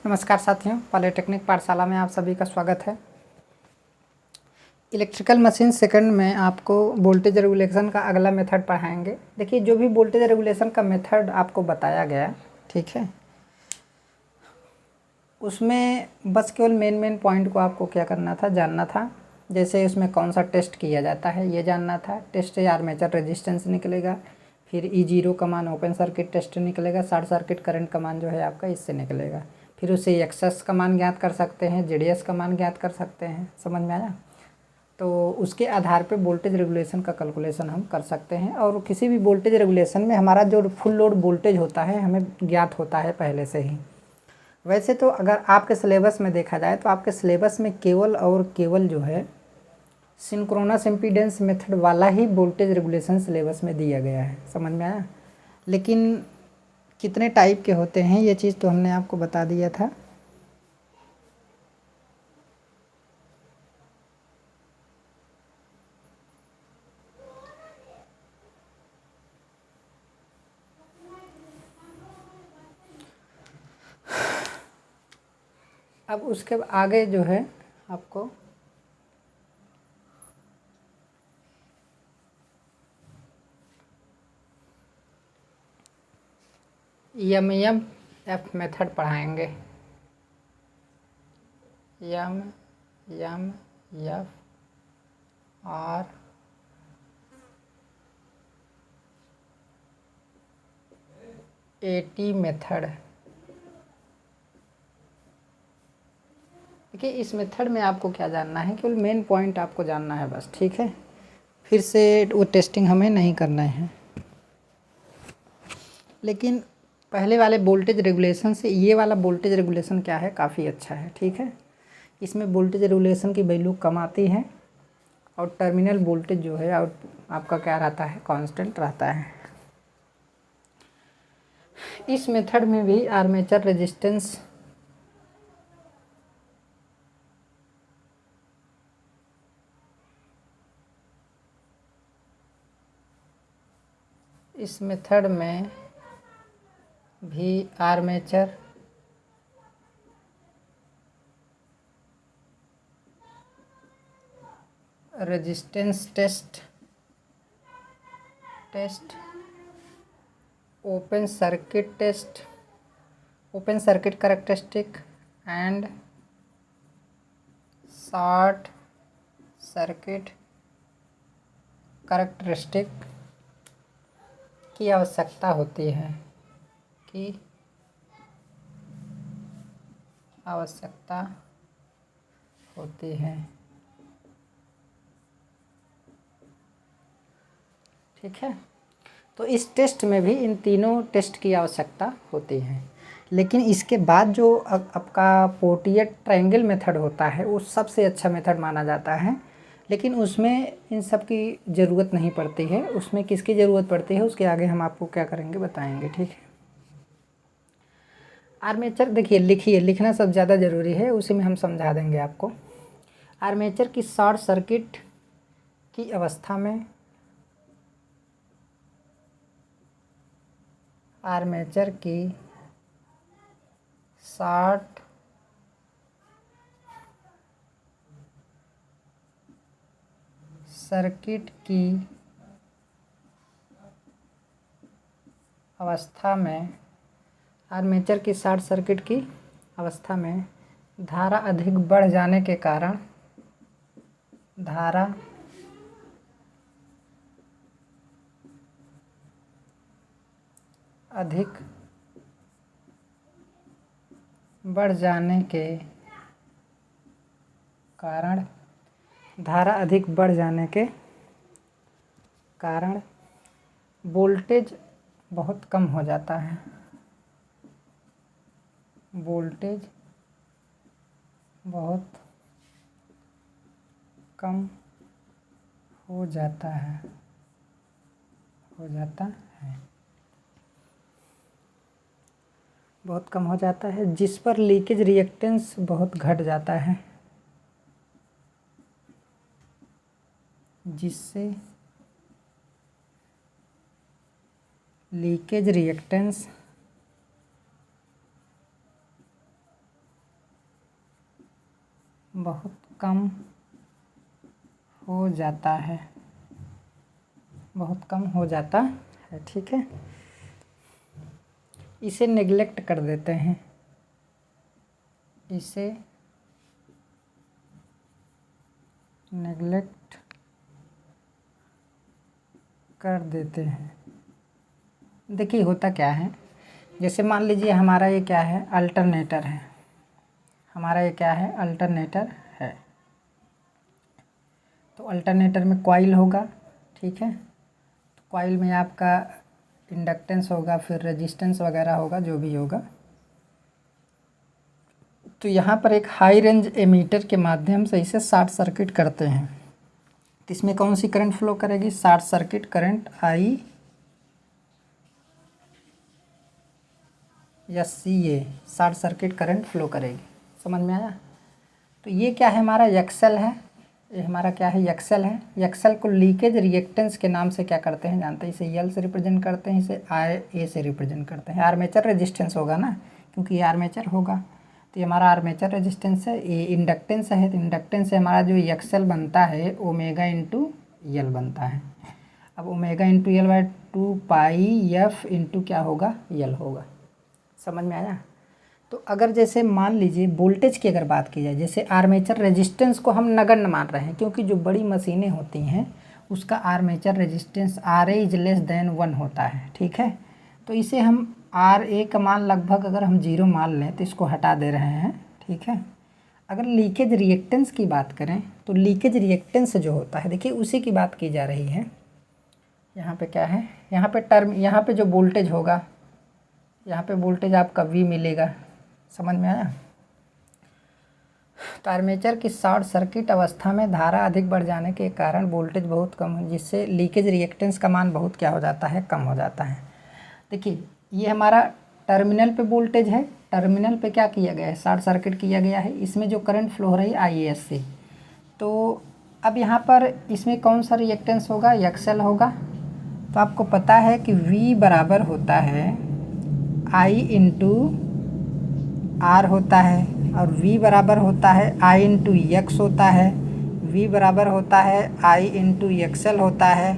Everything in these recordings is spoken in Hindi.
नमस्कार साथियों, पॉलिटेक्निक पाठशाला में आप सभी का स्वागत है। इलेक्ट्रिकल मशीन सेकंड में आपको वोल्टेज रेगुलेशन का अगला मेथड पढ़ाएंगे। देखिए, जो भी वोल्टेज रेगुलेशन का मेथड आपको बताया गया, ठीक है, उसमें बस केवल मेन पॉइंट को आपको क्या करना था, जानना था। जैसे उसमें कौन सा टेस्ट किया जाता है ये जानना था। टेस्ट से आर्मेचर रेजिस्टेंस निकलेगा, फिर E0 का मान ओपन सर्किट टेस्ट निकलेगा, शॉर्ट सर्किट करंट का मान जो है आपका इससे निकलेगा। फिर उससे एक्सेस का मान ज्ञात कर सकते हैं, जेडीएस का मान ज्ञात कर सकते हैं। समझ में आया? तो उसके आधार पे वोल्टेज रेगुलेशन का कैलकुलेशन हम कर सकते हैं। और किसी भी वोल्टेज रेगुलेशन में हमारा जो फुल लोड वोल्टेज होता है हमें ज्ञात होता है पहले से ही। वैसे तो अगर आपके सिलेबस में देखा जाए तो आपके सिलेबस में केवल और केवल जो है सिंक्रोनस इम्पीडेंस मेथड वाला ही वोल्टेज रेगुलेशन सिलेबस में दिया गया है। समझ में आया? लेकिन कितने टाइप के होते हैं ये चीज़ तो हमने आपको बता दिया था। अब उसके आगे जो है आपको एफ मेथड पढ़ाएंगे। एफ और AT मेथड। देखिए, इस मेथड में आपको क्या जानना है, केवल मेन पॉइंट आपको जानना है बस, ठीक है। फिर से वो टेस्टिंग हमें नहीं करना है। लेकिन पहले वाले वोल्टेज रेगुलेशन से ये वाला वोल्टेज रेगुलेशन क्या है, काफ़ी अच्छा है, ठीक है। इसमें वोल्टेज रेगुलेशन की वैल्यू कम आती है और टर्मिनल वोल्टेज जो है आपका क्या रहता है, कांस्टेंट रहता है। इस मेथड में भी आर्मेचर रेजिस्टेंस इस मेथड में भी armature resistance test open circuit characteristic and short circuit characteristic की आवश्यकता होती है ठीक है। तो इस टेस्ट में भी इन तीनों टेस्ट की आवश्यकता होती है। लेकिन इसके बाद जो आपका पोर्टिएट ट्रायंगल मेथड होता है वो सबसे अच्छा मेथड माना जाता है। लेकिन उसमें इन सब की ज़रूरत नहीं पड़ती है। उसमें किसकी ज़रूरत पड़ती है उसके आगे हम आपको क्या करेंगे बताएंगे, ठीक है। आर्मेचर देखिए, लिखना सब ज़्यादा ज़रूरी है, उसी में हम समझा देंगे आपको। आर्मेचर की शॉर्ट सर्किट की अवस्था में आर्मेचर की शॉर्ट सर्किट की अवस्था में आर्मेचर की शॉर्ट सर्किट की अवस्था में धारा अधिक बढ़ जाने के कारण धारा अधिक बढ़ जाने के कारण वोल्टेज बहुत कम हो जाता है। वोल्टेज बहुत कम हो जाता है बहुत कम हो जाता है, जिस पर लीकेज रिएक्टेंस बहुत घट जाता है, जिससे लीकेज रिएक्टेंस बहुत कम हो जाता है, बहुत कम हो जाता है। ठीक है, इसे नेग्लेक्ट कर देते हैं, इसे नेग्लेक्ट कर देते हैं। देखिए होता क्या है, जैसे मान लीजिए हमारा ये क्या है, अल्टरनेटर है, हमारा ये क्या है, अल्टरनेटर है। तो अल्टरनेटर में कॉइल होगा, ठीक है, तो कॉइल में आपका इंडक्टेंस होगा, फिर रेजिस्टेंस वगैरह होगा, जो भी होगा। तो यहाँ पर एक हाई रेंज एमीटर के माध्यम से इसे शॉर्ट सर्किट करते हैं। तो इसमें कौन सी करंट फ्लो करेगी, शॉर्ट सर्किट करंट आई या CA, short circuit current flow करेगी। समझ में आया। तो ये क्या है, हमारा एक्सेल है, ये हमारा क्या है, एक्सेल है। एक्सेल को लीकेज रिएक्टेंस के नाम से क्या करते हैं जानते हैं, इसे एल से रिप्रेजेंट करते हैं, इसे IA से रिप्रेजेंट करते हैं। आर्मेचर रेजिस्टेंस होगा ना, क्योंकि ये आर्मेचर होगा, तो ये हमारा आर्मेचर रेजिस्टेंस है। ये इंडक्टेंस है, तो इंडक्टेंस से हमारा जो एक्सेल बनता है ओमेगा इंटू यल बनता है। अब omega into L by 2πf into क्या होगा, यल होगा। समझ में आया। तो अगर जैसे मान लीजिए वोल्टेज की अगर बात की जाए, जैसे आर्मेचर रेजिस्टेंस को हम नगण्य मान रहे हैं, क्योंकि जो बड़ी मशीनें होती हैं उसका armature resistance RA is less than 1 होता है। ठीक है, तो इसे हम RA का मान लगभग अगर हम 0 मान लें तो इसको हटा दे रहे हैं। ठीक है, अगर लीकेज रिएक्टेंस की बात करें तो लीकेज रिएक्टेंस जो होता है, देखिए उसी की बात की जा रही है। यहाँ पे क्या है, यहाँ पे टर्म, यहाँ पे जो वोल्टेज होगा, यहाँ पे वोल्टेज आपका V मिलेगा। समझ में आया। तो आर्मेचर की शॉर्ट सर्किट अवस्था में धारा अधिक बढ़ जाने के कारण वोल्टेज बहुत कम है, जिससे लीकेज रिएक्टेंस का मान बहुत क्या हो जाता है, कम हो जाता है। देखिए ये हमारा टर्मिनल पे वोल्टेज है, टर्मिनल पे क्या किया गया है, शॉर्ट सर्किट किया गया है। इसमें जो करंट फ्लो हो रही है IAS। तो अब यहाँ पर इसमें कौन सा रिएक्टेंस होगा, एक्सेल होगा। तो आपको पता है कि V बराबर होता है I इंटू R होता है, और V बराबर होता है I इंटू X होता है, V बराबर होता है I इंटू XL होता है,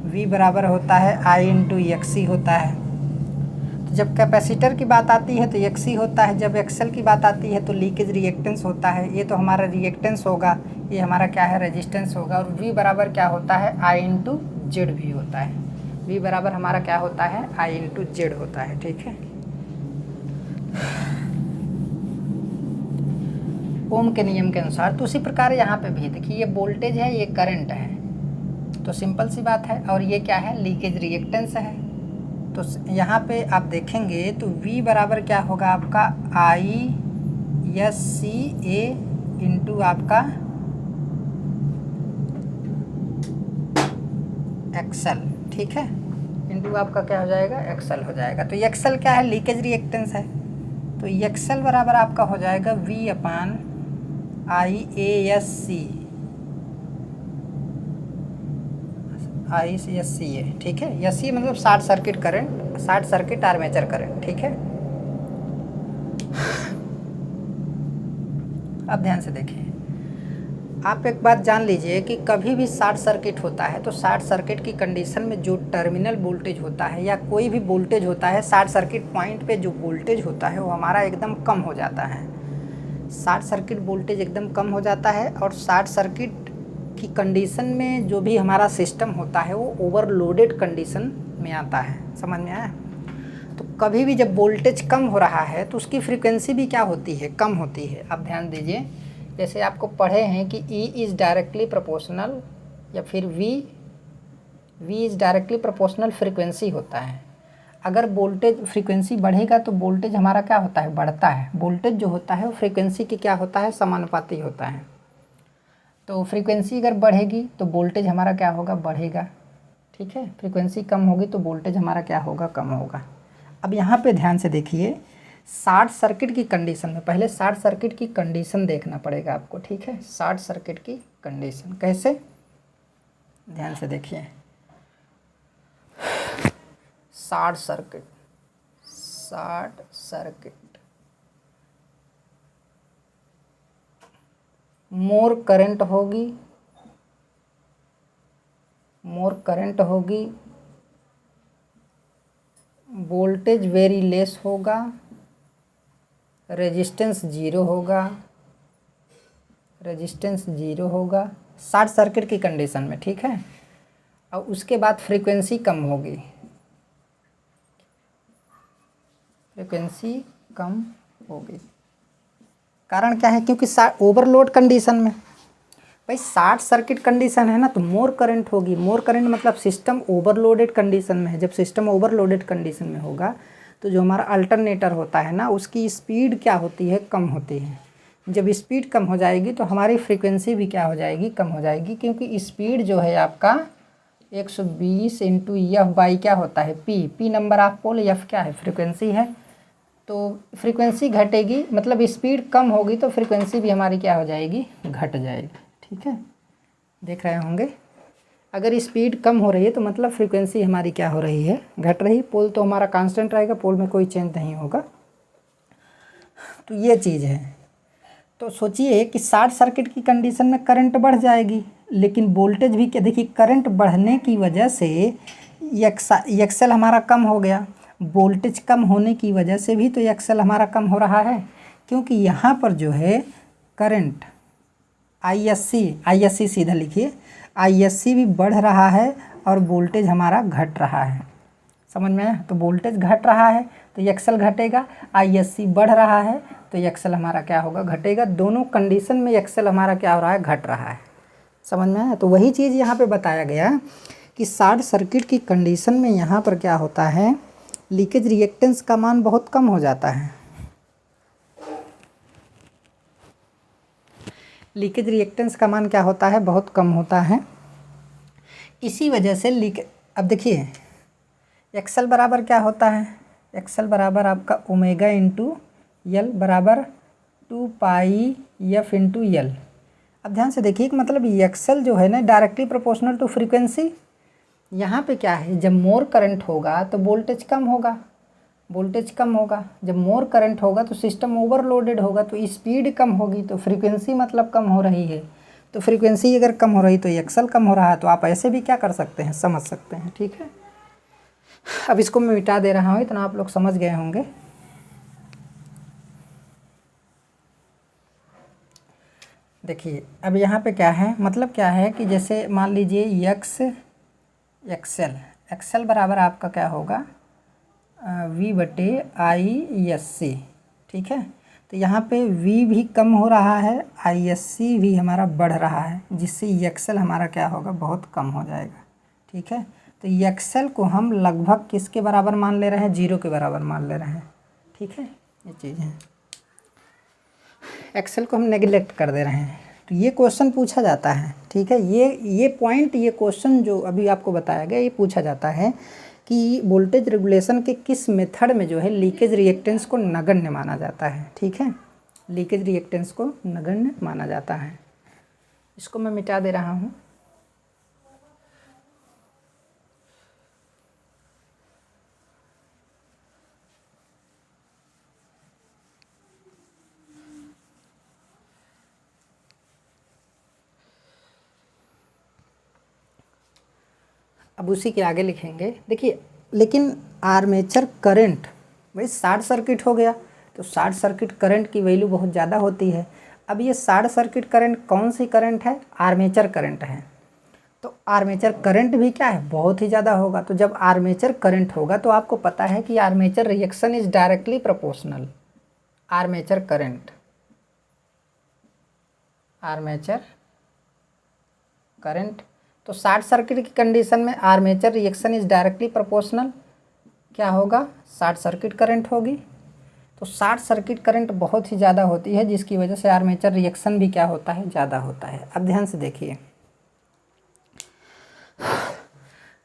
V बराबर होता है I इंटू XC होता है। तो जब कैपेसिटर की बात आती है तो XC होता है, जब XL की बात आती है तो लीकेज रिएक्टेंस होता है। ये तो हमारा रिएक्टेंस होगा, ये हमारा क्या है, रेजिस्टेंस होगा। और V बराबर क्या होता है, I इंटू ZV होता है। V बराबर हमारा क्या होता है, I इंटू Z होता है। ठीक है, ओम के नियम के अनुसार। तो उसी प्रकार यहाँ पे भी देखिए, ये वोल्टेज है, ये करंट है, तो सिंपल सी बात है। और ये क्या है, लीकेज रिएक्टेंस है। तो यहाँ पे आप देखेंगे तो V बराबर क्या होगा आपका, ISCA इंटू आपका एक्सेल। ठीक है, इंटू आपका क्या हो जाएगा, एक्सेल हो जाएगा। तो एक्सेल क्या है, लीकेज रिएक्टेंस है। तो एक्सेल बराबर आपका हो जाएगा V अपान ISCA। ठीक है, SC मतलब short circuit current, short circuit armature current. ठीक है, अब ध्यान से देखिए, आप एक बात जान लीजिए कि कभी भी शॉर्ट सर्किट होता है तो शॉर्ट सर्किट की कंडीशन में जो टर्मिनल वोल्टेज होता है या कोई भी वोल्टेज होता है, शॉर्ट सर्किट पॉइंट पे जो वोल्टेज होता है वो हमारा एकदम कम हो जाता है। शॉर्ट सर्किट वोल्टेज एकदम कम हो जाता है, और शॉर्ट सर्किट की कंडीशन में जो भी हमारा सिस्टम होता है वो ओवरलोडेड कंडीशन में आता है। समझ में आया। तो कभी भी जब वोल्टेज कम हो रहा है तो उसकी फ्रीक्वेंसी भी क्या होती है, कम होती है। अब ध्यान दीजिए, जैसे आपको पढ़े हैं कि E इज़ डायरेक्टली प्रोपोर्शनल, या फिर V is directly proportional frequency होता है। अगर वोल्टेज फ्रीक्वेंसी बढ़ेगा तो वोल्टेज हमारा क्या होता है, बढ़ता है। वोल्टेज जो होता है वो फ्रीक्वेंसी की क्या होता है, समानुपाती होता है। तो फ्रीक्वेंसी अगर बढ़ेगी तो वोल्टेज हमारा क्या होगा, बढ़ेगा। ठीक है, फ्रीक्वेंसी कम होगी तो वोल्टेज हमारा क्या होगा, कम होगा। अब यहाँ पे ध्यान से देखिए, शॉर्ट सर्किट की कंडीशन में, पहले शॉर्ट सर्किट की कंडीशन देखना पड़ेगा आपको। ठीक है, शॉर्ट सर्किट की कंडीशन कैसे, ध्यान से देखिए। शॉर्ट सर्किट, मोर करंट होगी, मोर करंट होगी, वोल्टेज वेरी लेस होगा, रेजिस्टेंस जीरो होगा, रेजिस्टेंस जीरो होगा शॉर्ट सर्किट की कंडीशन में, ठीक है। और उसके बाद फ्रीक्वेंसी कम होगी, फ्रीक्वेंसी कम होगी। कारण क्या है, क्योंकि ओवरलोड कंडीशन में, भाई शॉर्ट सर्किट कंडीशन है ना, तो मोर करंट होगी। मोर करंट मतलब सिस्टम ओवरलोडेड कंडीशन में है। जब सिस्टम ओवरलोडेड कंडीशन में होगा तो जो हमारा अल्टरनेटर होता है ना, उसकी स्पीड क्या होती है, कम होती है। जब स्पीड कम हो जाएगी तो हमारी फ्रीक्वेंसी भी क्या हो जाएगी, कम हो जाएगी, क्योंकि स्पीड जो है आपका 120 इंटू एफ बाई क्या होता है, P number of pole, F क्या है, फ्रीक्वेंसी है। तो फ्रीक्वेंसी घटेगी, मतलब स्पीड कम होगी तो फ्रीक्वेंसी भी हमारी क्या हो जाएगी, घट जाएगी, ठीक है। देख रहे होंगे, अगर स्पीड कम हो रही है तो मतलब फ्रीक्वेंसी हमारी क्या हो रही है, घट रही। पोल तो हमारा कांस्टेंट रहेगा, पोल में कोई चेंज नहीं होगा। तो ये चीज़ है। तो सोचिए कि शॉर्ट सर्किट की कंडीशन में करंट बढ़ जाएगी, लेकिन वोल्टेज भी क्या, देखिए करंट बढ़ने की वजह से एक्सेल हमारा कम हो गया, वोल्टेज कम होने की वजह से भी तो एक्सेल हमारा कम हो रहा है, क्योंकि यहाँ पर जो है करंट आईएससी सीधा लिखिए, आईएससी भी बढ़ रहा है और वोल्टेज हमारा घट रहा है। समझ में आया? तो वोल्टेज घट रहा है तो एक्सेल घटेगा, आईएससी बढ़ रहा है तो एक्सेल हमारा क्या होगा, घटेगा। दोनों कंडीशन में एक्सेल हमारा क्या हो रहा है, घट रहा है। समझ में आया? तो वही चीज़ यहाँ पे बताया गया कि शॉर्ट सर्किट की कंडीशन में यहाँ पर क्या होता है, लीकेज रिएक्टेंस का मान बहुत कम हो जाता है। लीकेज रिएक्टेंस का मान क्या होता है, बहुत कम होता है। इसी वजह से अब देखिए एक्सेल बराबर क्या होता है, एक्सेल बराबर आपका ओमेगा इंटू यल बराबर 2 पाई एफ इंटू यल। अब ध्यान से देखिए कि मतलब एक्सेल जो है ना डायरेक्टली प्रोपोर्शनल टू फ्रीक्वेंसी। यहाँ पे क्या है, जब मोर करंट होगा तो वोल्टेज कम होगा, वोल्टेज कम होगा। जब मोर करंट होगा तो सिस्टम ओवरलोडेड होगा, तो स्पीड कम होगी, तो फ्रीक्वेंसी मतलब कम हो रही है। तो फ्रीक्वेंसी अगर कम हो रही तो एक्सेल कम हो रहा है। तो आप ऐसे भी क्या कर सकते हैं, समझ सकते हैं, ठीक है। अब इसको मैं मिटा दे रहा हूँ, इतना आप लोग समझ गए होंगे। देखिए अब यहाँ पे क्या है, मतलब क्या है कि जैसे मान लीजिए एक्सेल बराबर आपका क्या होगा, V/ISC, ठीक है। तो यहाँ पे V भी कम हो रहा है, ISC भी हमारा बढ़ रहा है, जिससे एक्सेल हमारा क्या होगा, बहुत कम हो जाएगा, ठीक है। तो एक्सेल को हम लगभग किसके बराबर मान ले रहे हैं, 0 के बराबर मान ले रहे हैं, ठीक है। ये चीज़ है, एक्सेल को हम नेगलेक्ट कर दे रहे हैं। तो ये क्वेश्चन पूछा जाता है, ठीक है। ये पॉइंट, ये क्वेश्चन जो अभी आपको बताया गया, ये पूछा जाता है कि वोल्टेज रेगुलेशन के किस मेथड में जो है लीकेज रिएक्टेंस को नगण्य माना जाता है, ठीक है। लीकेज रिएक्टेंस को नगण्य माना जाता है। इसको मैं मिटा दे रहा हूँ। अब उसी के आगे लिखेंगे। देखिए लेकिन आर्मेचर करंट, भाई शॉर्ट सर्किट हो गया तो शॉर्ट सर्किट करंट की वैल्यू बहुत ज़्यादा होती है। अब ये शॉर्ट सर्किट करंट कौन सी करंट है, आर्मेचर करंट है। तो आर्मेचर करंट भी क्या है, बहुत ही ज़्यादा होगा। तो जब आर्मेचर करंट होगा तो आपको पता है कि armature reaction is directly proportional. Armature current, armature current, तो शॉर्ट सर्किट की कंडीशन में armature reaction is directly proportional क्या होगा, शॉर्ट सर्किट करंट होगी। तो शॉर्ट सर्किट करंट बहुत ही ज़्यादा होती है, जिसकी वजह से आर्मेचर रिएक्शन भी क्या होता है, ज़्यादा होता है। अब ध्यान से देखिए,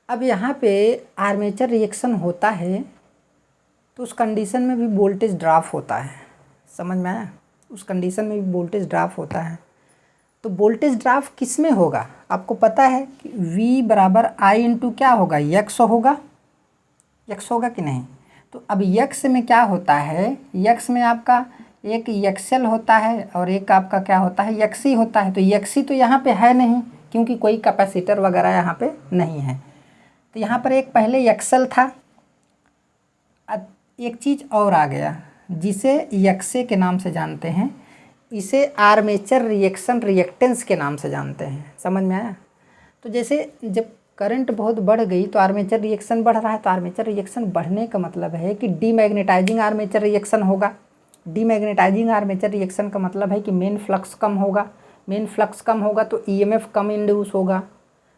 अब यहाँ पे आर्मेचर रिएक्शन होता है तो उस कंडीशन में भी वोल्टेज ड्रॉप होता है। समझ में आया? उस कंडीशन में भी वोल्टेज ड्रॉप होता है। तो वोल्टेज ड्रॉप किस में होगा, आपको पता है कि V बराबर I इंटू क्या होगा, यक्स होगा, यक्स होगा कि नहीं। तो अब यक्स में क्या होता है, यक्स में आपका एक एक्सेल होता है और एक आपका क्या होता है, एक्सी होता है। तो एक्सी तो यहाँ पे है नहीं, क्योंकि कोई कैपेसिटर वगैरह यहाँ पे नहीं है। तो यहाँ पर एक पहले एक्सेल था, एक चीज़ और आ गया जिसे एक्से के नाम से जानते हैं, इसे आर्मेचर रिएक्शन रिएक्टेंस के नाम से जानते हैं। समझ में आया? तो जैसे जब करंट बहुत बढ़ गई तो आर्मेचर रिएक्शन बढ़ रहा है, तो आर्मेचर रिएक्शन बढ़ने का मतलब है कि डीमैग्नेटाइजिंग आर्मेचर रिएक्शन होगा। डीमैग्नेटाइजिंग आर्मेचर रिएक्शन का मतलब है कि मेन फ्लक्स कम होगा। मेन फ्लक्स कम होगा तो ईएमएफ कम इंड्यूस होगा,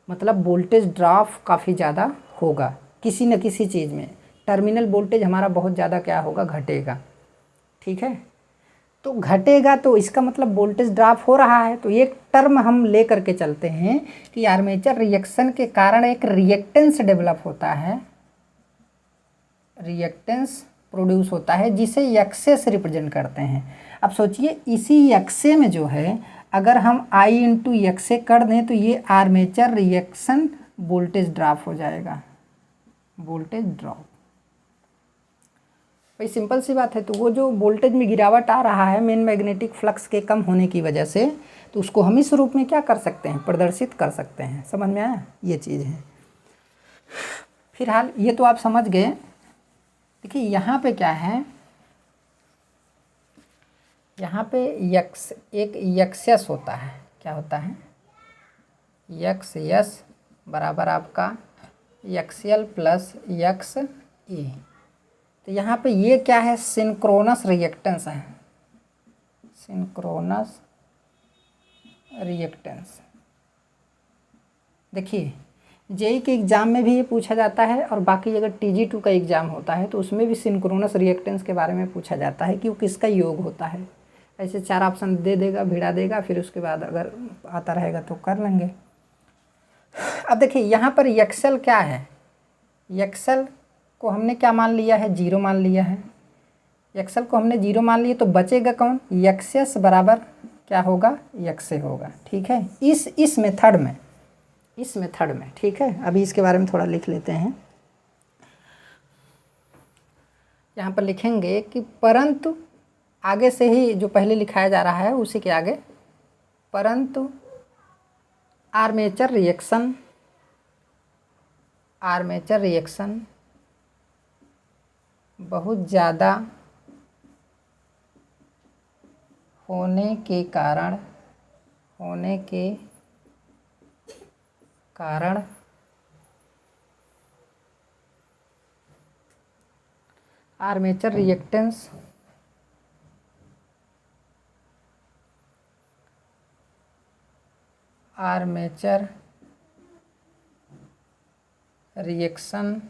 मतलब वोल्टेज ड्रॉप काफ़ी ज़्यादा होगा किसी न किसी चीज़ में। टर्मिनल वोल्टेज हमारा बहुत ज़्यादा क्या होगा, घटेगा। ठीक है, तो घटेगा तो इसका मतलब वोल्टेज ड्रॉप हो रहा है। तो एक टर्म हम ले करके चलते हैं कि आर्मेचर रिएक्शन के कारण एक रिएक्टेंस डेवलप होता है, रिएक्टेंस प्रोड्यूस होता है, जिसे एक्से से रिप्रेजेंट करते हैं। अब सोचिए इसी एक्से में जो है अगर हम आई इंटू एक्से कर दें तो ये आर्मेचर रिएक्शन वोल्टेज ड्रॉप हो जाएगा, वोल्टेज ड्रॉप। भाई सिंपल सी बात है। तो वो जो वोल्टेज में गिरावट आ रहा है मेन मैग्नेटिक फ्लक्स के कम होने की वजह से, तो उसको हम इस रूप में क्या कर सकते हैं, प्रदर्शित कर सकते हैं। समझ में आया? ये चीज़ है। फिलहाल ये तो आप समझ गए। देखिए यहाँ पे क्या है, यहाँ पे एक यक्स होता है। क्या होता है? यक्स बराबर आपका एक्सएल प्लस एक्स ई। तो यहाँ पे ये क्या है, सिंक्रोनस रिएक्टेंस है, सिंक्रोनस रिएक्टेंस। देखिए जेई के एग्ज़ाम में भी ये पूछा जाता है, और बाकी अगर TG2 का एग्ज़ाम होता है तो उसमें भी सिंक्रोनस रिएक्टेंस के बारे में पूछा जाता है कि वो किसका योग होता है। ऐसे 4 ऑप्शन दे देगा, भिड़ा देगा, फिर उसके बाद अगर आता रहेगा तो कर लेंगे। अब देखिए यहाँ पर एक्सेल क्या है, एक्सेल को हमने क्या मान लिया है, 0 मान लिया है। एक्सेल को हमने 0 मान लिया तो बचेगा कौन, एक्सेस बराबर क्या होगा, एक्से होगा। ठीक है, इस मेथड में, इस मेथड में। ठीक है, अभी इसके बारे में थोड़ा लिख लेते हैं। यहाँ पर लिखेंगे कि परंतु, आगे से ही जो पहले लिखाया जा रहा है उसी के आगे, परंतु आर्मेचर रिएक्शन, आर्मेचर रिएक्शन बहुत ज़्यादा होने के कारण, armature reactance armature reaction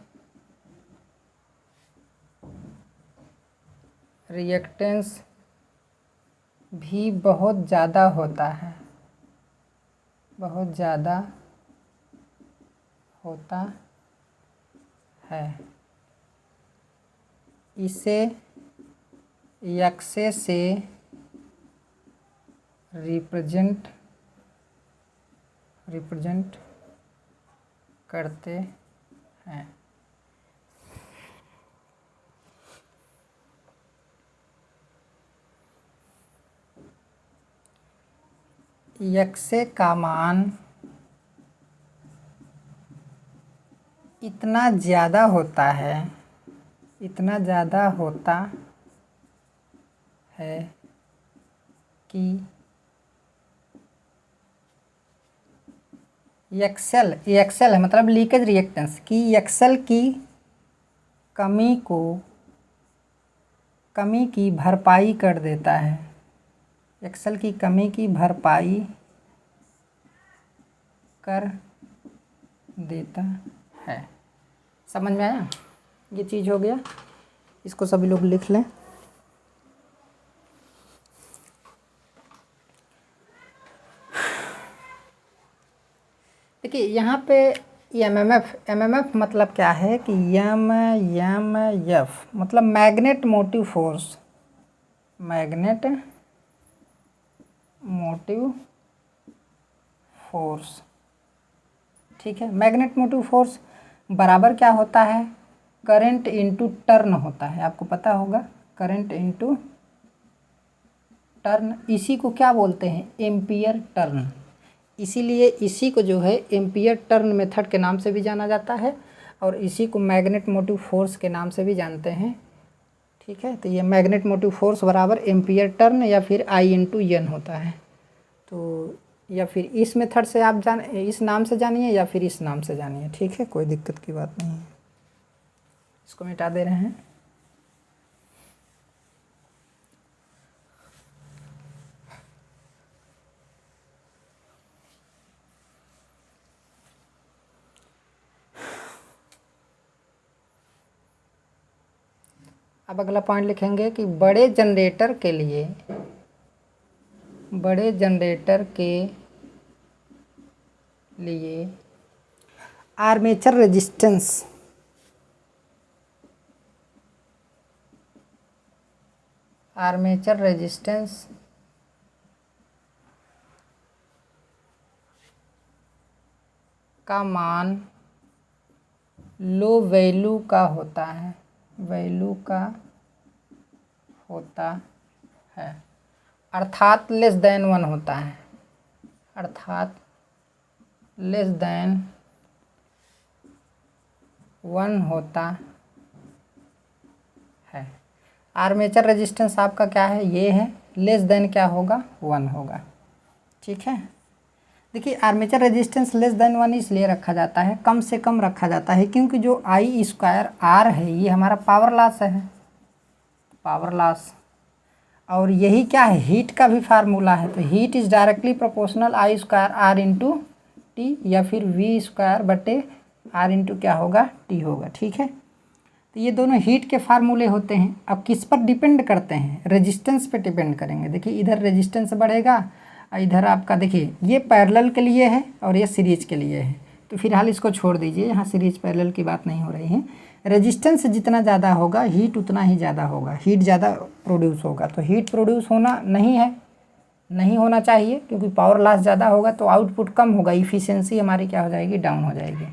reactance भी बहुत ज़्यादा होता है, बहुत ज़्यादा होता है। इसे एक्से से रिप्रेजेंट करते हैं। एक्से का मान इतना ज़्यादा होता है, इतना ज़्यादा होता है कि एक्सेल है मतलब लीकेज रिएक्टेंस की, एक्सेल की कमी की भरपाई कर देता है, एक्सेल की कमी की भरपाई कर देता है। समझ में आया? ये चीज़ हो गया, इसको सभी लोग लिख लें। देखिए यहाँ पे एमएमएफ मतलब क्या है कि एफ मतलब magnet motive force, magnet motive force. ठीक है, मैग्नेट मोटिव फोर्स बराबर क्या होता है, करंट इनटू टर्न होता है। आपको पता होगा, करंट इनटू टर्न, इसी को क्या बोलते हैं, एम्पियर टर्न। इसीलिए इसी को जो है एम्पियर टर्न मेथड के नाम से भी जाना जाता है और इसी को मैग्नेट मोटिव फोर्स के नाम से भी जानते हैं। ठीक है, तो ये मैग्नेट मोटिव फोर्स बराबर एम्पियर टर्न या फिर I/N होता है। तो या फिर इस मेथड से आप इस नाम से जानिए या फिर इस नाम से जानिए, ठीक है, कोई दिक्कत की बात नहीं है। इसको मिटा दे रहे हैं। अब अगला पॉइंट लिखेंगे कि बड़े जनरेटर के लिए आर्मेचर रेजिस्टेंस का मान लो वैल्यू का होता है, अर्थात लेस देन 1 होता है, अर्थात लेस देन 1 होता है। आर्मेचर रेजिस्टेंस आपका क्या है, ये है, लेस देन क्या होगा, 1 होगा। ठीक है, देखिए आर्मेचर रेजिस्टेंस लेस देन 1 इसलिए रखा जाता है, कम से कम रखा जाता है, क्योंकि जो I² है ये हमारा पावर लॉस है, पावर लॉस। और यही क्या है, हीट का भी फार्मूला है। तो heat is directly proportional I²R/T या फिर V²/R क्या होगा, T होगा। ठीक है, तो ये दोनों हीट के फार्मूले होते हैं। अब किस पर डिपेंड करते हैं, रेजिस्टेंस पे डिपेंड करेंगे। देखिए इधर रेजिस्टेंस बढ़ेगा और इधर आपका देखिए ये पैरेलल के लिए है और ये सीरीज के लिए है, तो फिलहाल इसको छोड़ दीजिए, यहाँ सीरीज पैरेलल की बात नहीं हो रही है। रेजिस्टेंस जितना ज़्यादा होगा हीट उतना ही ज़्यादा होगा, हीट ज़्यादा प्रोड्यूस होगा। तो हीट प्रोड्यूस नहीं होना चाहिए, क्योंकि पावर लॉस ज़्यादा होगा तो आउटपुट कम होगा, इफ़िशियंसी हमारी क्या हो जाएगी, डाउन हो जाएगी।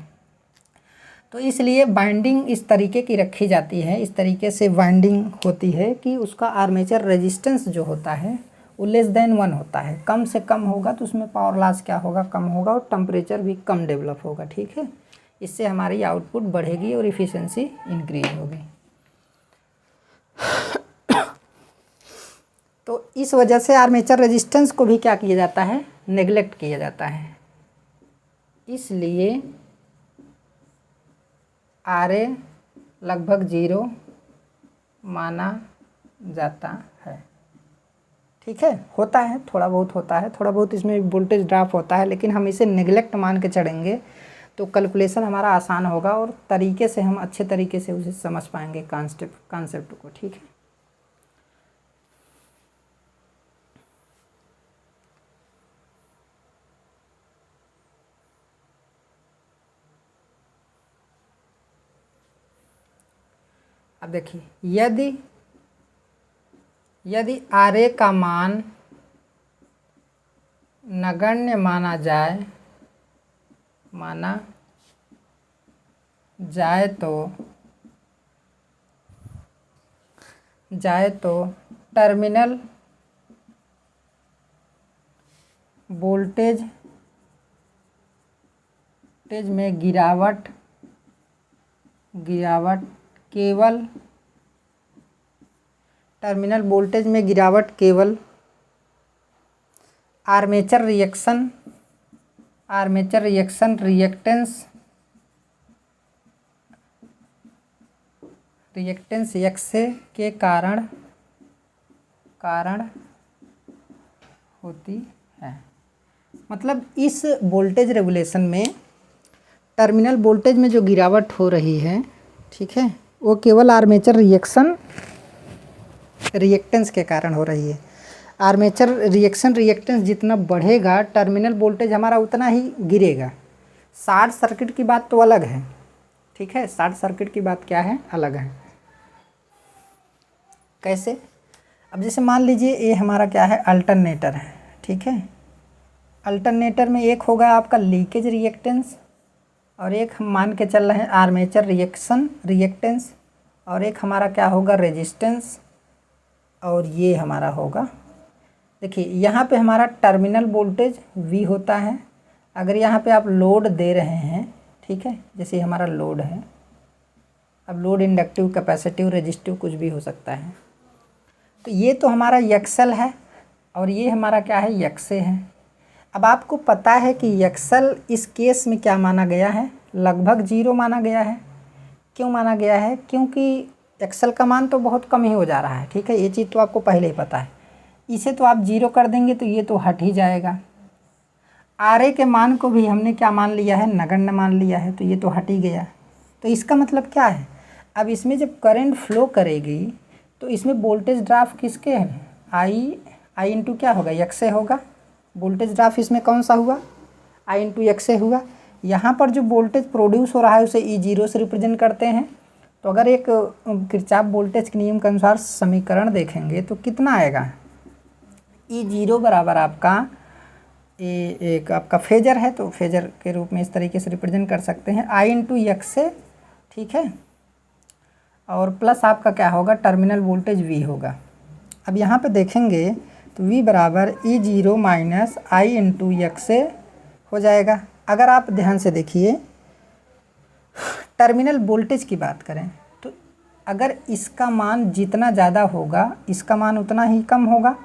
तो इसलिए बाइंडिंग इस तरीके की रखी जाती है, इस तरीके से बाइंडिंग होती है कि उसका आर्मेचर रेजिस्टेंस जो होता है वो लेस देन 1 होता है। कम से कम होगा तो उसमें पावर लॉस क्या होगा, कम होगा और टेम्परेचर भी कम डेवलप होगा। ठीक है, इससे हमारी आउटपुट बढ़ेगी और इफ़िशियंसी इंक्रीज होगी। तो इस वजह से आर्मेचर रेजिस्टेंस को भी क्या किया जाता है, नेग्लेक्ट किया जाता है। इसलिए RA लगभग 0 माना जाता है। ठीक है, होता है, थोड़ा बहुत होता है, थोड़ा बहुत इसमें वोल्टेज ड्रॉप होता है, लेकिन हम इसे नेग्लेक्ट मान के चढ़ेंगे तो कैलकुलेशन हमारा आसान होगा और तरीके से हम अच्छे तरीके से उसे समझ पाएंगे कॉन्सेप्ट को। ठीक है, अब देखिए यदि RA का मान नगण्य माना जाए तो टर्मिनल वोल्टेज में गिरावट केवल आर्मेचर रिएक्शन रिएक्टेंस X के कारण होती है। मतलब इस वोल्टेज रेगुलेशन में टर्मिनल वोल्टेज में जो गिरावट हो रही है, ठीक है, वो केवल आर्मेचर रिएक्टेंस के कारण हो रही है। आर्मेचर रिएक्टेंस जितना बढ़ेगा टर्मिनल वोल्टेज हमारा उतना ही गिरेगा। शॉर्ट सर्किट की बात तो अलग है। ठीक है, शॉर्ट सर्किट की बात क्या है, अलग है। कैसे, अब जैसे मान लीजिए ये हमारा क्या है, अल्टरनेटर है। ठीक है, अल्टरनेटर में एक होगा आपका लीकेज रिएक्टेंस और एक हम मान के चल रहे हैं आर्मेचर रिएक्टेंस और एक हमारा क्या होगा, रेजिस्टेंस, और ये हमारा होगा देखिए यहाँ पे हमारा टर्मिनल वोल्टेज V होता है। अगर यहाँ पे आप लोड दे रहे हैं, ठीक है, जैसे हमारा लोड है, अब लोड इंडक्टिव, कैपेसिटिव, रेजिस्टिव कुछ भी हो सकता है। तो ये तो हमारा एक्सल है और ये हमारा क्या है, एक्से है। अब आपको पता है कि एक्सल इस केस में क्या माना गया है, लगभग 0 माना गया है। क्यों माना गया है? क्योंकि एक्सल का मान तो बहुत कम ही हो जा रहा है, ठीक है, ये चीज़ तो आपको पहले ही पता है। इसे तो आप 0 कर देंगे तो ये तो हट ही जाएगा। आर के मान को भी हमने क्या मान लिया है, नगण्य मान लिया है, तो ये तो हट ही गया। तो इसका मतलब क्या है, अब इसमें जब करंट फ्लो करेगी तो इसमें वोल्टेज ड्रॉप किसके है, आई इंटू क्या होगा, एक्स से होगा। वोल्टेज ड्रॉप इसमें कौन सा हुआ, आई इंटू एक्स से हुआ। यहाँ पर जो वोल्टेज प्रोड्यूस हो रहा है उसे E0 से रिप्रेजेंट करते हैं। तो अगर एक किरचॉफ वोल्टेज के नियम के अनुसार समीकरण देखेंगे तो कितना आएगा, E0 बराबर आपका एक आपका फेजर है, तो फेजर के रूप में इस तरीके से रिप्रेजेंट कर सकते हैं, आई इंटू एक्स से, ठीक है, और प्लस आपका क्या होगा, टर्मिनल वोल्टेज V होगा। अब यहाँ पे देखेंगे तो V बराबर E0 माइनस आई इंटू एक्स से हो जाएगा। अगर आप ध्यान से देखिए, टर्मिनल वोल्टेज की बात करें तो अगर इसका मान जितना ज़्यादा होगा इसका मान उतना ही कम होगा।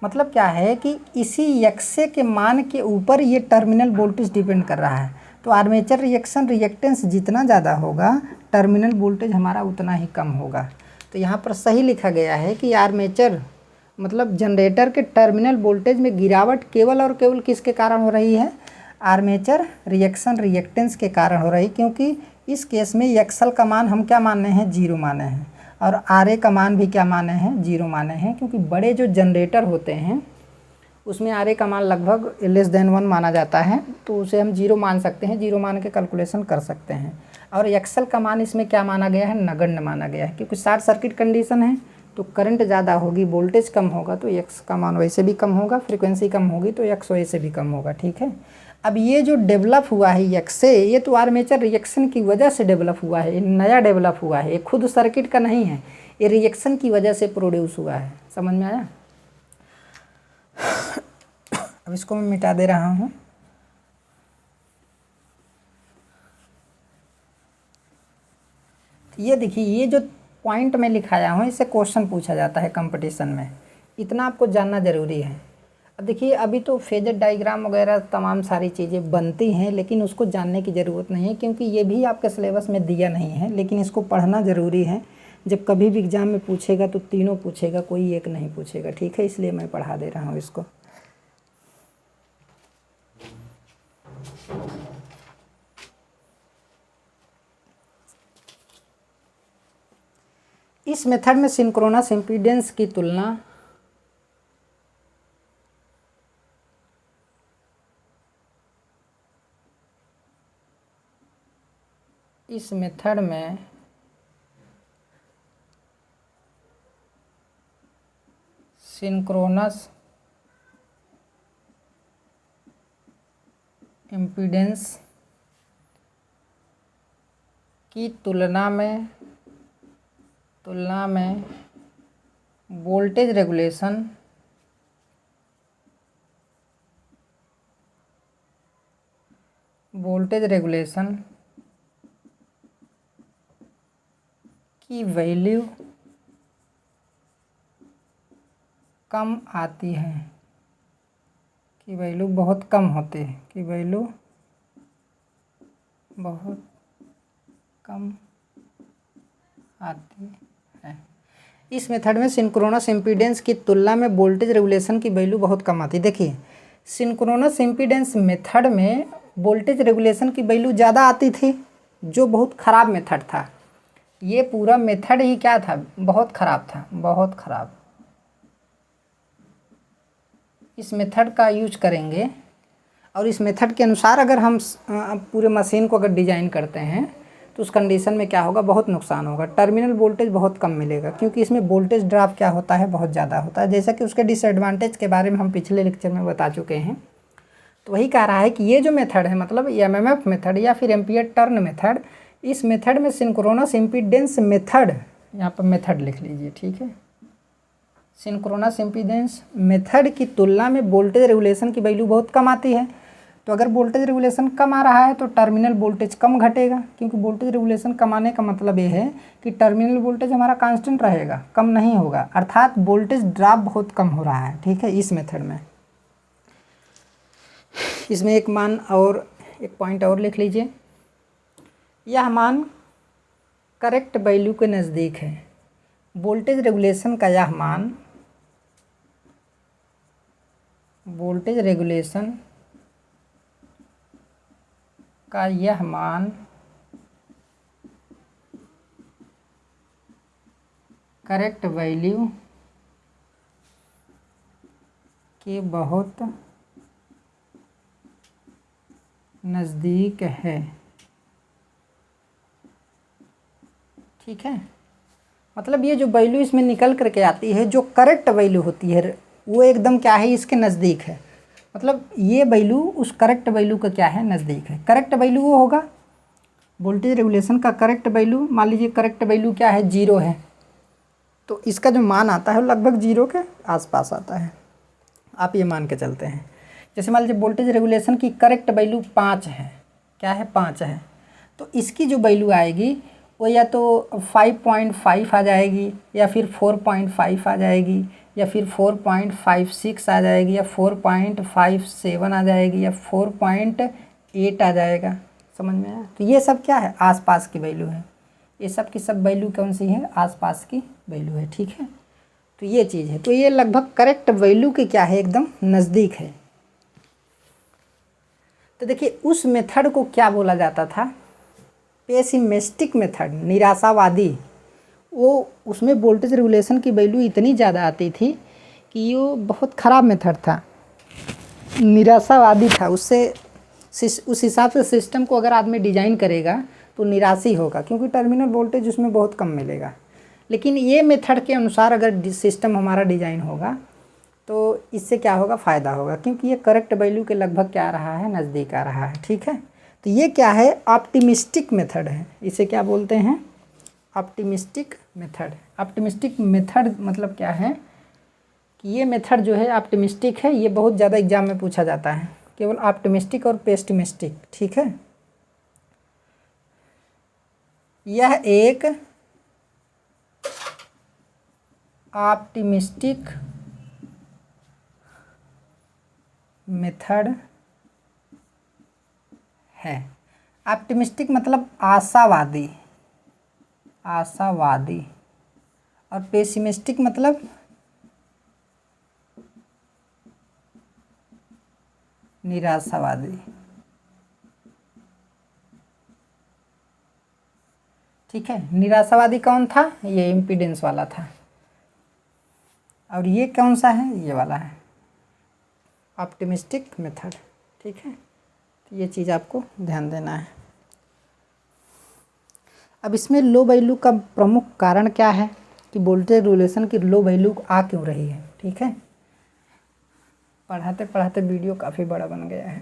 मतलब क्या है कि इसी एक्से के मान के ऊपर ये टर्मिनल वोल्टेज डिपेंड कर रहा है। तो आर्मेचर रिएक्शन रिएक्टेंस जितना ज़्यादा होगा टर्मिनल वोल्टेज हमारा उतना ही कम होगा। तो यहाँ पर सही लिखा गया है कि आर्मेचर मतलब जनरेटर के टर्मिनल वोल्टेज में गिरावट केवल और केवल किसके कारण हो रही है, आर्मेचर रिएक्शन रिएक्टेंस के कारण हो रही। क्योंकि इस केस में एक्सल का मान हम क्या माने हैं, 0 माने हैं, और आर का मान भी क्या माने हैं, 0 माने हैं। क्योंकि बड़े जो जनरेटर होते हैं उसमें आर का मान लगभग <1 माना जाता है, तो उसे हम 0 मान सकते हैं, 0 मान के कैलकुलेशन कर सकते हैं। और एक्सल का मान इसमें क्या माना गया है, नगण्य माना गया है। क्योंकि शॉर्ट सर्किट कंडीशन है तो करंट ज़्यादा होगी, वोल्टेज कम होगा तो एक्स का मान वैसे भी कम होगा, फ्रीक्वेंसी कम होगी तो एक्स वैसे भी कम होगा, ठीक है। अब ये जो डेवलप हुआ है एक्स से, ये तो आर्मेचर रिएक्शन की वजह से डेवलप हुआ है, ये नया डेवलप हुआ है, ये खुद सर्किट का नहीं है, ये रिएक्शन की वजह से प्रोड्यूस हुआ है। समझ में आया? अब इसको मैं मिटा दे रहा हूँ। ये देखिए, ये जो पॉइंट में लिखाया हूँ इससे क्वेश्चन पूछा जाता है कंपटीशन में, इतना आपको जानना ज़रूरी है। अब देखिए, अभी तो फेजर डायग्राम वगैरह तमाम सारी चीज़ें बनती हैं, लेकिन उसको जानने की ज़रूरत नहीं है क्योंकि ये भी आपके सिलेबस में दिया नहीं है, लेकिन इसको पढ़ना ज़रूरी है। जब कभी भी एग्ज़ाम में पूछेगा तो तीनों पूछेगा, कोई एक नहीं पूछेगा, ठीक है, इसलिए मैं पढ़ा दे रहा हूँ इसको। इस मेथड में सिंक्रोनस इम्पीडेंस की तुलना इस मेथड में सिंक्रोनस इम्पीडेंस की तुलना में वोल्टेज रेगुलेशन की वैल्यू कम आती है, की वैल्यू बहुत कम होती है, की वैल्यू बहुत कम आती है। इस मेथड में सिंक्रोनस इम्पीडेंस की तुलना में वोल्टेज रेगुलेशन की वैल्यू बहुत कम आती है। देखिए, सिंक्रोनस इम्पीडेंस मेथड में वोल्टेज रेगुलेशन की वैल्यू ज़्यादा आती थी, जो बहुत ख़राब मेथड था। ये पूरा मेथड ही क्या था, बहुत ख़राब था, बहुत ख़राब। इस मेथड का यूज करेंगे और इस मेथड के अनुसार अगर हम पूरे मशीन को अगर डिज़ाइन करते हैं तो उस कंडीशन में क्या होगा, बहुत नुकसान होगा। टर्मिनल वोल्टेज बहुत कम मिलेगा क्योंकि इसमें वोल्टेज ड्रॉप क्या होता है, बहुत ज़्यादा होता है। जैसा कि उसके डिसएडवांटेज के बारे में हम पिछले लेक्चर में बता चुके हैं। तो वही कह रहा है कि ये जो मेथड है, मतलब एमएमएफ मेथड या फिर एम्पियर टर्न मेथड, इस मेथड में सिंक्रोनस इम्पीडेंस मेथड, यहाँ पर मेथड लिख लीजिए, ठीक है, सिंक्रोनस इम्पीडेंस मेथड की तुलना में वोल्टेज रेगुलेशन की वैल्यू बहुत कम आती है। तो अगर वोल्टेज रेगुलेशन कम आ रहा है तो टर्मिनल वोल्टेज कम घटेगा, क्योंकि वोल्टेज रेगुलेशन कम आने का मतलब ये है कि टर्मिनल वोल्टेज हमारा कांस्टेंट रहेगा, कम नहीं होगा, अर्थात वोल्टेज ड्रॉप बहुत कम हो रहा है। ठीक है, इस मेथड में। इसमें एक मान और एक पॉइंट और लिख लीजिए, यह मान करेक्ट वैल्यू के नज़दीक है। वोल्टेज रेगुलेशन का यह मान, वोल्टेज रेगुलेशन का यह मान करेक्ट वैल्यू के बहुत नज़दीक है। ठीक है, मतलब ये जो वैल्यू इसमें निकल करके आती है, जो करेक्ट वैल्यू होती है वो एकदम क्या है, इसके नज़दीक है। मतलब ये वैल्यू उस करेक्ट वैल्यू का क्या है, नज़दीक है। करेक्ट वैल्यू वो होगा वोल्टेज रेगुलेशन का करेक्ट वैल्यू, मान लीजिए करेक्ट वैल्यू क्या है, 0 है, तो इसका जो मान आता है वो लगभग 0 के आसपास आता है। आप ये मान के चलते हैं। जैसे मान लीजिए वोल्टेज रेगुलेशन की करेक्ट वैल्यू 5 है, क्या है, 5 है, तो इसकी जो वैल्यू आएगी वो या तो 5.5 आ जाएगी, या फिर 4.5 आ जाएगी, या फिर 4.56 आ जाएगी, या 4.57 आ जाएगी, या 4.8 आ जाएगा। समझ में आया? तो ये सब क्या है, आसपास की वैल्यू है। ये सब की सब वैल्यू कौन सी है, आसपास की वैल्यू है। ठीक है, तो ये चीज़ है, तो ये लगभग करेक्ट वैल्यू के क्या है, एकदम नज़दीक है। तो देखिए उस मेथड को क्या बोला जाता था, पेसिमिस्टिक मेथड, निराशावादी। वो उसमें वोल्टेज रेगुलेशन की वैल्यू इतनी ज़्यादा आती थी कि वो बहुत ख़राब मेथड था, निराशावादी था। उससे उस हिसाब से सिस्टम को अगर आदमी डिज़ाइन करेगा तो निराश होगा, क्योंकि टर्मिनल वोल्टेज उसमें बहुत कम मिलेगा। लेकिन ये मेथड के अनुसार अगर सिस्टम हमारा डिज़ाइन होगा तो इससे क्या होगा, फ़ायदा होगा, क्योंकि ये करेक्ट वैल्यू के लगभग क्या आ रहा है, नज़दीक आ रहा है। ठीक है, तो ये क्या है, ऑप्टिमिस्टिक मेथड है। इसे क्या बोलते हैं, ऑप्टिमिस्टिक मेथड। ऑप्टिमिस्टिक मेथड मतलब क्या है कि ये मेथड जो है ऑप्टिमिस्टिक है। ये बहुत ज़्यादा एग्जाम में पूछा जाता है, केवल ऑप्टिमिस्टिक और पेसिमिस्टिक। ठीक है, यह एक ऑप्टिमिस्टिक मेथड है। ऑप्टिमिस्टिक मतलब आशावादी, आशावादी, और पेसिमिस्टिक मतलब निराशावादी। ठीक है, निराशावादी कौन था, ये इम्पीडेंस वाला था, और ये कौन सा है, ये वाला है ऑप्टिमिस्टिक मेथड। ठीक है, तो ये चीज़ आपको ध्यान देना है। अब इसमें लो वैल्यू का प्रमुख कारण क्या है कि वोल्टेज रेगुलेशन की लो वैल्यू आ क्यों रही है। ठीक है, पढ़ाते पढ़ाते वीडियो काफ़ी बड़ा बन गया है।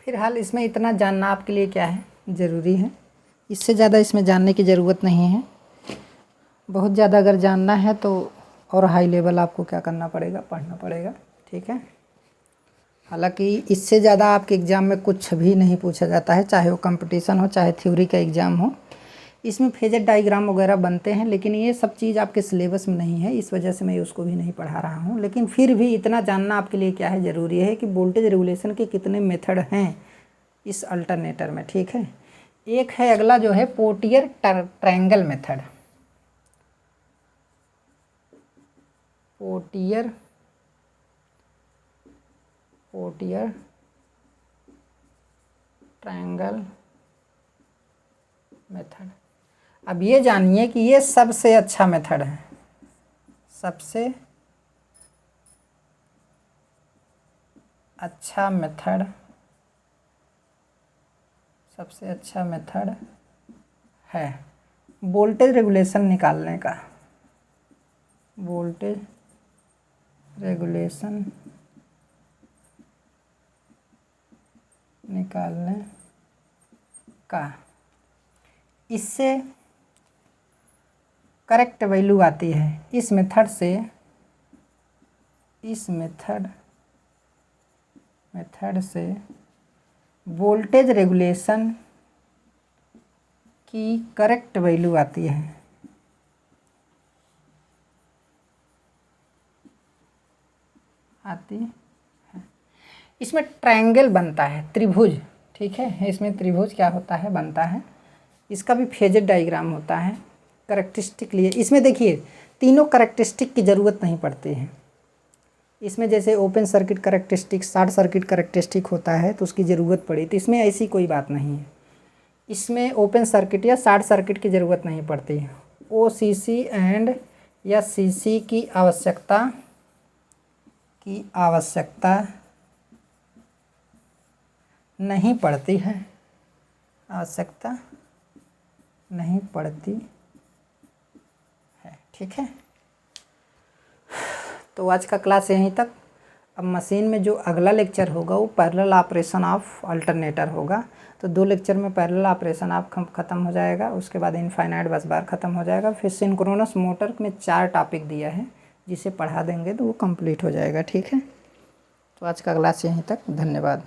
फिलहाल इसमें इतना जानना आपके लिए क्या है, ज़रूरी है। इससे ज़्यादा इसमें जानने की ज़रूरत नहीं है। बहुत ज़्यादा अगर जानना है तो और हाई लेवल आपको क्या करना पड़ेगा, पढ़ना पड़ेगा। ठीक है, हालांकि इससे ज़्यादा आपके एग्ज़ाम में कुछ भी नहीं पूछा जाता है, चाहे वो कंपटीशन हो, चाहे थ्योरी का एग्ज़ाम हो। इसमें फेजर डायग्राम वगैरह बनते हैं, लेकिन ये सब चीज़ आपके सिलेबस में नहीं है, इस वजह से मैं उसको भी नहीं पढ़ा रहा हूँ। लेकिन फिर भी इतना जानना आपके लिए क्या है, ज़रूरी है कि वोल्टेज रेगुलेशन के कितने मेथड हैं इस अल्टरनेटर में। ठीक है, एक है अगला जो है पोर्टियर ट्रायंगल मेथड। पोर्टियर ट्रायंगल मेथड। अब ये जानिए कि ये सबसे अच्छा मेथड है, सबसे अच्छा मेथड, सबसे अच्छा मेथड है। वोल्टेज रेगुलेशन निकालने का, वोल्टेज रेगुलेशन निकालने का, इससे करेक्ट वैल्यू आती है। इस मेथड से, इस मेथड से वोल्टेज रेगुलेशन की करेक्ट वैल्यू आती है। इसमें ट्रायंगल बनता है, त्रिभुज, ठीक है। इसमें त्रिभुज क्या होता है, बनता है। इसका भी फेजेड डायग्राम होता है। करेक्टरिस्टिक लिए इसमें देखिए तीनों करेक्टरिस्टिक की ज़रूरत नहीं पड़ती है। इसमें जैसे open circuit characteristic, short circuit characteristic होता है तो उसकी ज़रूरत पड़ी, तो इसमें ऐसी कोई बात नहीं है। इसमें ओपन सर्किट या शॉर्ट सर्किट की ज़रूरत नहीं पड़ती है। OCC एंड या CC की आवश्यकता नहीं पड़ती है, आवश्यकता नहीं पड़ती है, ठीक है। तो आज का क्लास यहीं तक। अब मशीन में जो अगला लेक्चर होगा वो पैरेलल ऑपरेशन ऑफ अल्टरनेटर होगा। तो 2 लेक्चर में पैरेलल ऑपरेशन ऑफ ख़त्म हो जाएगा, उसके बाद इनफाइनाइट बस बार ख़त्म हो जाएगा। फिर सिंक्रोनस मोटर में 4 टॉपिक दिया है, जिसे पढ़ा देंगे तो वो कंप्लीट हो जाएगा, ठीक है। तो आज का क्लास यहीं तक, धन्यवाद।